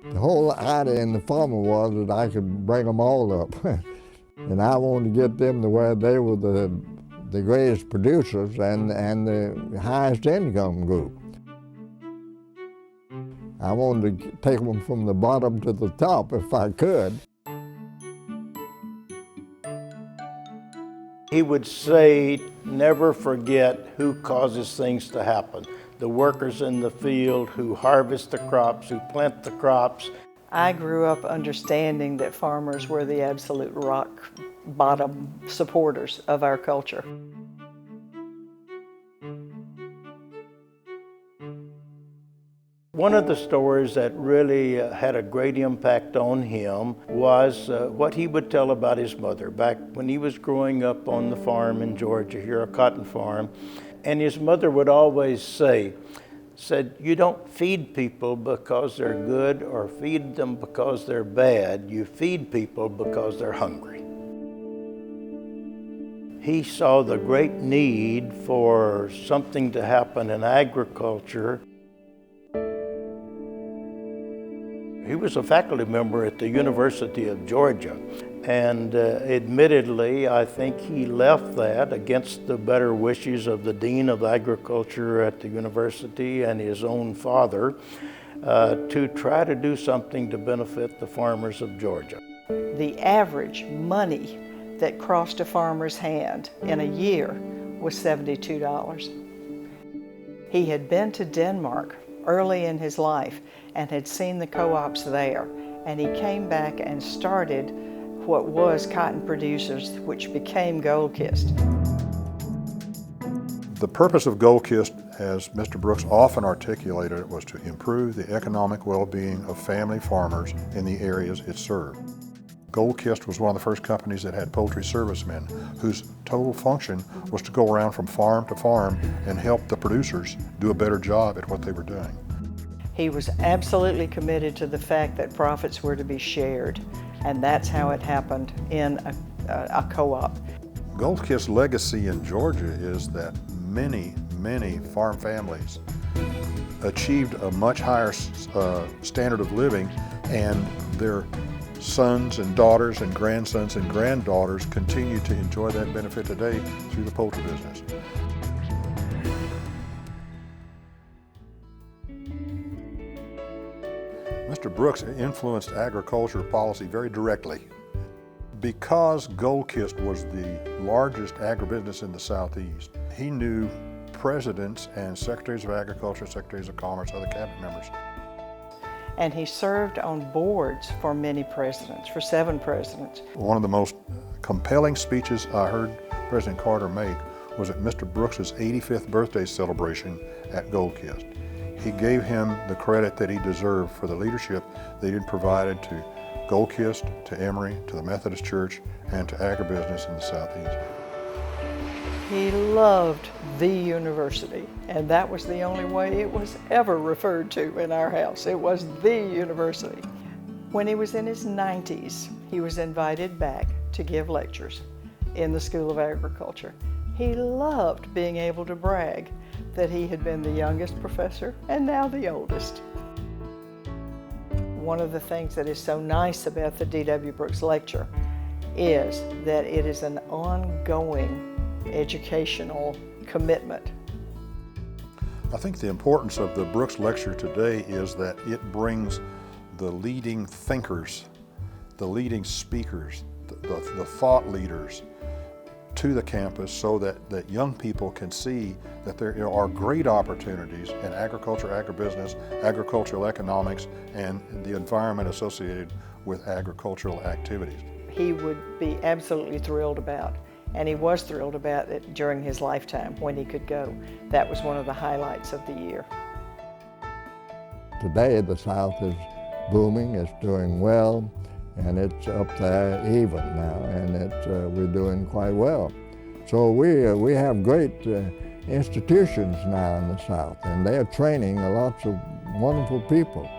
The whole idea in the farmer was that I could bring them all up. And I wanted to get them to where they were the greatest producers and the highest income group. I wanted to take them from the bottom to the top if I could. He would say, never forget who causes things to happen. The workers in the field who harvest the crops, who plant the crops. I grew up understanding that farmers were the absolute rock bottom supporters of our culture. One of the stories that really had a great impact on him was what he would tell about his mother back when he was growing up on the farm in Georgia, here, a cotton farm. And his mother would always said, you don't feed people because they're good or feed them because they're bad. You feed people because they're hungry. He saw the great need for something to happen in agriculture. He was a faculty member at the University of Georgia, and admittedly, I think he left that against the better wishes of the Dean of Agriculture at the university and his own father to try to do something to benefit the farmers of Georgia. The average money that crossed a farmer's hand in a year was $72. He had been to Denmark early in his life and had seen the co-ops there, and he came back and started what was Cotton Producers, which became Goldkist. The purpose of Goldkist, as Mr. Brooks often articulated it, was to improve the economic well-being of family farmers in the areas it served. Goldkist was one of the first companies that had poultry servicemen whose total function was to go around from farm to farm and help the producers do a better job at what they were doing. He was absolutely committed to the fact that profits were to be shared, and that's how it happened in a co-op. Goldkist's legacy in Georgia is that many farm families achieved a much higher standard of living, and their sons and daughters and grandsons and granddaughters continue to enjoy that benefit today through the poultry business. Mr. Brooks influenced agriculture policy very directly. Because Goldkist was the largest agribusiness in the Southeast, he knew presidents and secretaries of agriculture, secretaries of commerce, other cabinet members. And he served on boards for many presidents, for 7 presidents. One of the most compelling speeches I heard President Carter make was at Mr. Brooks's 85th birthday celebration at Goldkist. He gave him the credit that he deserved for the leadership that he had provided to Goldkist, to Emory, to the Methodist Church, and to agribusiness in the Southeast. He loved the university, and that was the only way it was ever referred to in our house. It was the university. When he was in his 90s, he was invited back to give lectures in the School of Agriculture. He loved being able to brag that he had been the youngest professor and now the oldest. One of the things that is so nice about the D.W. Brooks Lecture is that it is an ongoing educational commitment. I think the importance of the Brooks Lecture today is that it brings the leading thinkers, the leading speakers, the thought leaders to the campus so that young people can see that there are great opportunities in agriculture, agribusiness, agricultural economics, and the environment associated with agricultural activities. He would be absolutely thrilled about, and he was thrilled about it during his lifetime when he could go. That was one of the highlights of the year. Today the South is booming, it's doing well, and it's up there even now, and we're doing quite well. So we have great institutions now in the South, and they're training lots of wonderful people,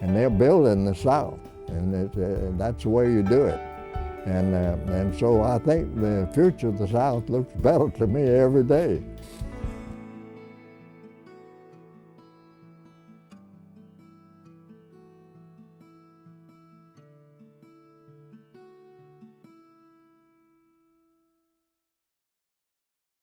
and they're building the South, and that's the way you do it. And so I think the future of the South looks better to me every day.